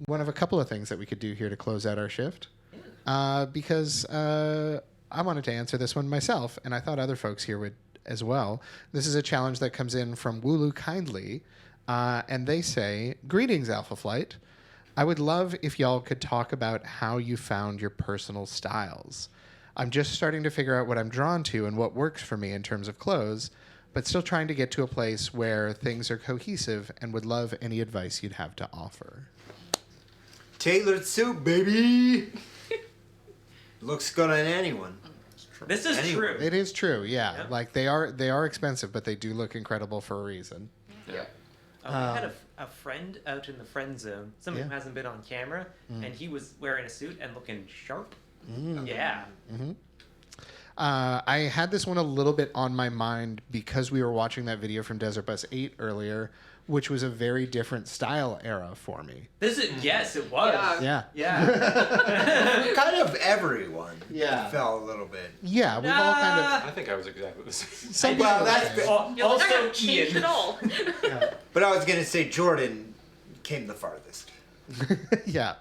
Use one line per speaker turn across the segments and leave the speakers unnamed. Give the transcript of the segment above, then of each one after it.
one of a couple of things that we could do here to close out our shift. Because I wanted to answer this one myself, and I thought other folks here would as well. This is a challenge that comes in from Wooloo Kindly, and they say, "Greetings, Alpha Flight. I would love if y'all could talk about how you found your personal styles. I'm just starting to figure out what I'm drawn to and what works for me in terms of clothes, but still trying to get to a place where things are cohesive, and would love any advice you'd have to offer."
Tailored suit, baby. Looks good on anyone.
This is true.
It is true, yeah.
Yep.
Like they are expensive, but they do look incredible for a reason.
Yeah. We had a friend out in the friend zone, someone who
Yeah.
hasn't been on camera, and he was wearing a suit and looking sharp.
Mm.
Yeah.
Mm-hmm. I had this one a little bit on my mind because we were watching that video from Desert Bus 8 earlier, which was a very different style era for me.
Yes, it was.
Yeah.
Yeah.
Kind of everyone.
Yeah.
Fell a little bit.
Yeah, we've all kind
I think I was exactly the same.
of... Some
Well,
people
that's
say.
Also,
You're like, I haven't changed
Ian.
at all.
But I was gonna say Jordan came the farthest.
Yeah.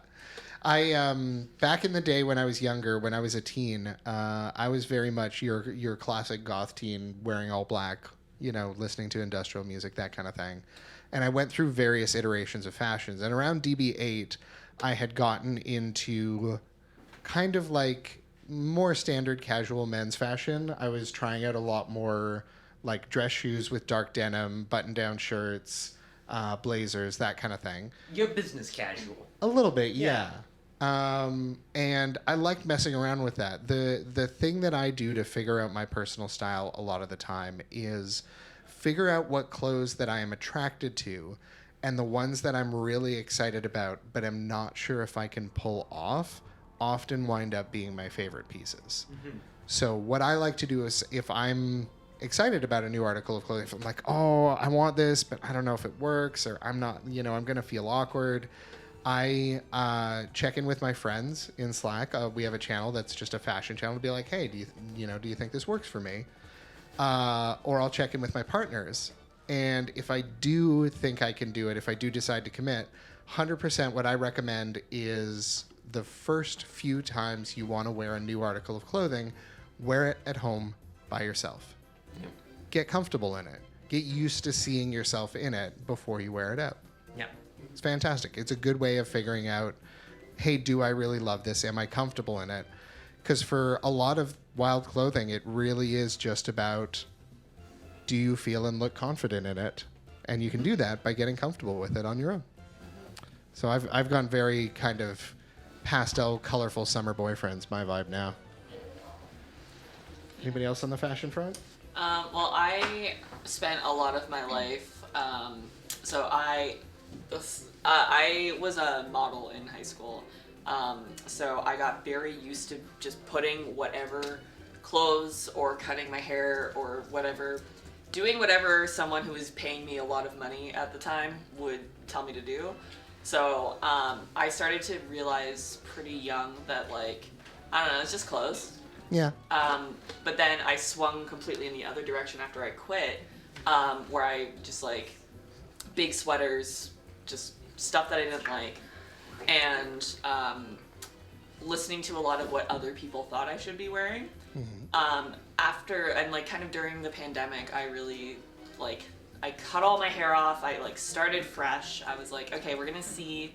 I back in the day when I was younger, when I was a teen, I was very much your classic goth teen, wearing all black, listening to industrial music, that kind of thing. And I went through various iterations of fashions. And around DB8, I had gotten into kind of like more standard casual men's fashion. I was trying out a lot more like dress shoes with dark denim, button-down shirts, blazers, that kind of thing.
You're business casual.
A little bit, yeah. And I like messing around with that. The thing that I do to figure out my personal style a lot of the time is figure out what clothes that I am attracted to, and the ones that I'm really excited about but I'm not sure if I can pull off often wind up being my favorite pieces. Mm-hmm. So what I like to do is, if I'm excited about a new article of clothing, if I'm like, oh, I want this, but I don't know if it works, or I'm not, I'm going to feel awkward, I check in with my friends in Slack. We have a channel that's just a fashion channel, to be like, hey, do you think this works for me? Or I'll check in with my partners. And if I do think I can do it, if I do decide to commit, 100% what I recommend is the first few times you want to wear a new article of clothing, wear it at home by yourself. Yeah. Get comfortable in it. Get used to seeing yourself in it before you wear it out.
Yeah.
It's fantastic. It's a good way of figuring out, hey, do I really love this? Am I comfortable in it? Because for a lot of wild clothing, it really is just about, do you feel and look confident in it? And you can do that by getting comfortable with it on your own. So I've gone very kind of pastel, colorful summer boyfriend's my vibe now. Anybody else on the fashion front?
Well, I spent a lot of my life, so I was a model in high school, so I got very used to just putting whatever clothes or cutting my hair or whatever, doing whatever someone who was paying me a lot of money at the time would tell me to do. So I started to realize pretty young that, like, I don't know, it's just clothes.
Yeah.
But then I swung completely in the other direction after I quit, where I just, like, big sweaters, just stuff that I didn't like, and listening to a lot of what other people thought I should be wearing. Mm-hmm. After, and like kind of during the pandemic, I really, like, I cut all my hair off, I like started fresh. I was like, okay, we're gonna see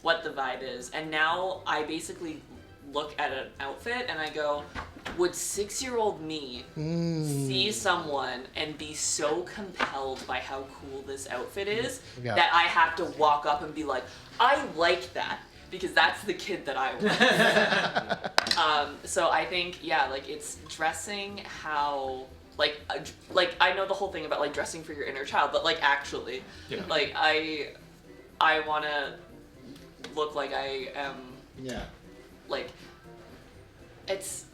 what the vibe is. And now I basically look at an outfit and I go, would 6-year-old me see someone and be so compelled by how cool this outfit is that I have to walk up and be like, I like that, because that's the kid that I was. So I think, yeah, like, it's dressing how, like I know the whole thing about, like, dressing for your inner child, but, like, actually, like, I want to look like I am, like, it's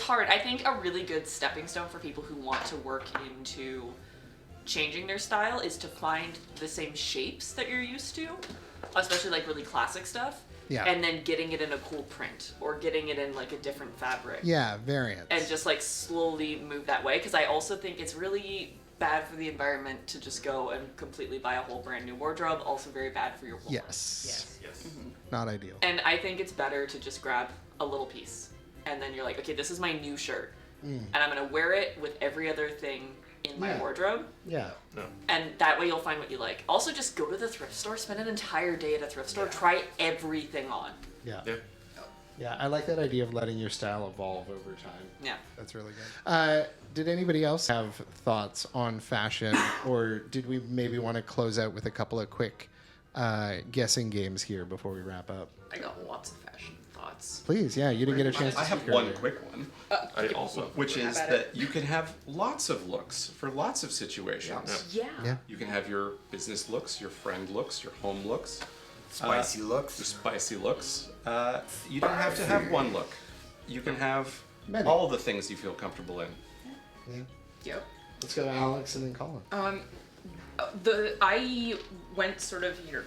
hard. I think a really good stepping stone for people who want to work into changing their style is to find the same shapes that you're used to, especially, like, really classic stuff. Yeah. And then getting it in a cool print or getting it in, like, a different fabric.
Yeah, variants.
And just, like, slowly move that way. Because I also think it's really bad for the environment to just go and completely buy a whole brand new wardrobe. Also very bad for your whole
Yes.
Yes.
Not ideal.
And I think it's better to just grab a little piece. And then you're like, okay, this is my new shirt. And I'm going to wear it with every other thing in my wardrobe.
Yeah.
And that way you'll find what you like. Also, just go to the thrift store, spend an entire day at a thrift store, try everything on.
Yeah.
Yeah.
Yeah, I like that idea of letting your style evolve over time.
Yeah.
That's really good. Did anybody else have thoughts on fashion, or did we maybe want to close out with a couple of quick guessing games here before we wrap up?
I got lots of fashion thoughts.
Please, yeah, you didn't get a chance to
I have
speak
one
earlier.
quick one,
I also.
which is
at
that you can have lots of looks for lots of situations.
Yeah.
Yeah.
You can have your business looks, your friend looks, your home looks,
Spicy
your
looks.
spicy looks. You don't have to have one look. You can have
Many.
all the things you feel comfortable in.
Yep.
Let's go to Alex and then Colin.
I went sort of here.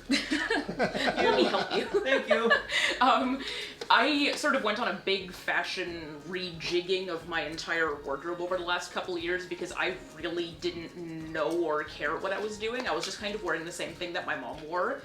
Let me help you.
Thank you.
I sort of went on a big fashion rejigging of my entire wardrobe over the last couple of years because I really didn't know or care what I was doing. I was just kind of wearing the same thing that my mom wore.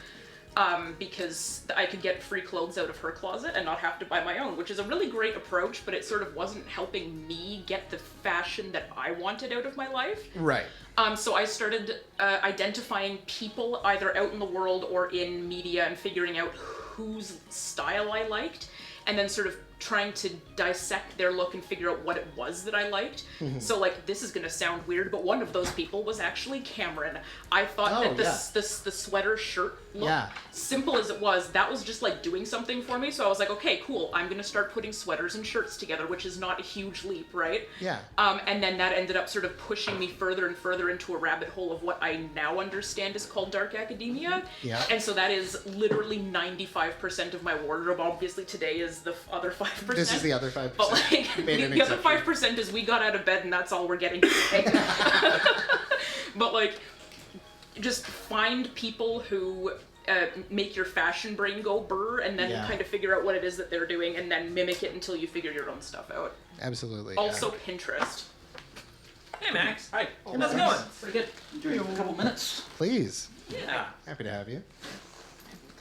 Because I could get free clothes out of her closet and not have to buy my own, which is a really great approach, but it sort of wasn't helping me get the fashion that I wanted out of my life.
Right.
So I started identifying people either out in the world or in media and figuring out whose style I liked, and then sort of trying to dissect their look and figure out what it was that I liked. So like, this is gonna sound weird, but one of those people was actually Cameron. I thought that the sweater shirt look, simple as it was, that was just like doing something for me. So I was like, okay, cool, I'm gonna start putting sweaters and shirts together, which is not a huge leap, right?
Yeah.
And then that ended up sort of pushing me further and further into a rabbit hole of what I now understand is called dark academia.
Yeah.
And so that is literally 95% of my wardrobe. Obviously today is the other 5%.
This is the other 5%.
But like,
You made an
the other
exception.
5% is we got out of bed and that's all we're getting today. But like, just find people who make your fashion brain go burr, and then kind of figure out what it is that they're doing, and then mimic it until you figure your own stuff out.
Absolutely.
Also, Pinterest.
Hey, Max.
Hi.
How's it going?
Pretty good.
Doing a couple minutes.
Please.
Yeah.
Happy to have you.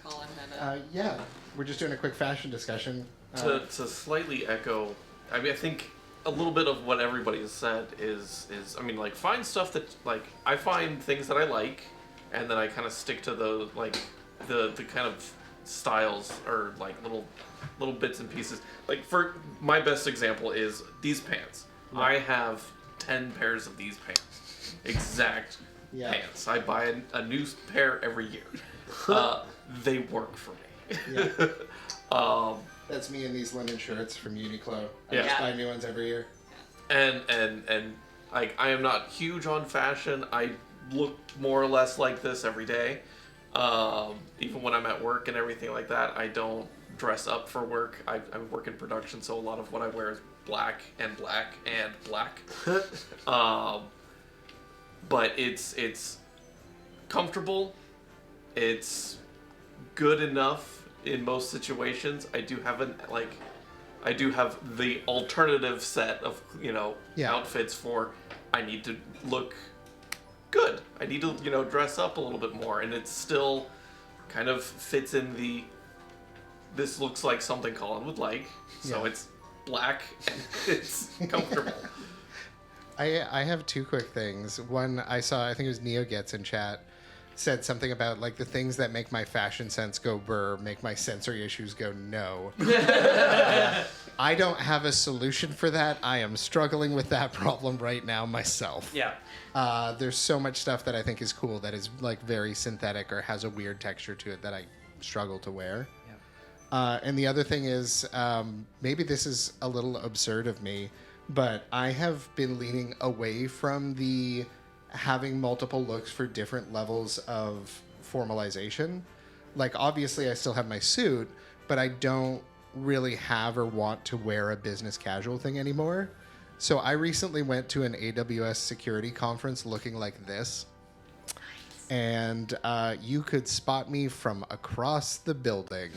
Colin had
Yeah. We're just doing a quick fashion discussion.
To slightly echo, I mean, I think a little bit of what everybody has said is I mean, like, find stuff that, like, I find things that I like, and then I kind of stick to the, like, the kind of styles or, like, little bits and pieces. Like, for my best example is these pants. I have 10 pairs of these pants. Exact pants. I buy a new pair every year. They work for me.
Yeah. That's me in these linen shirts from Uniqlo. I
Yeah.
just buy new ones every year.
And like, I am not huge on fashion. I look more or less like this every day. Even when I'm at work and everything like that, I don't dress up for work. I work in production, so a lot of what I wear is black and black and black. But it's comfortable. It's good enough in most situations. I do have the alternative set of, outfits for I need to look good. I need to, dress up a little bit more, and it still kind of fits in this looks like something Colin would like. So it's black and it's comfortable.
I have two quick things. One, I saw, I think it was Neo Gets in chat, said something about, like, the things that make my fashion sense go burr make my sensory issues go no. I don't have a solution for that. I am struggling with that problem right now myself.
Yeah.
There's so much stuff that I think is cool that is, like, very synthetic or has a weird texture to it that I struggle to wear.
Yeah.
And the other thing is, maybe this is a little absurd of me, but I have been leaning away from the having multiple looks for different levels of formalization. Like, obviously I still have my suit, but I don't really have or want to wear a business casual thing anymore. So I recently went to an AWS security conference looking like this. And you could spot me from across the building.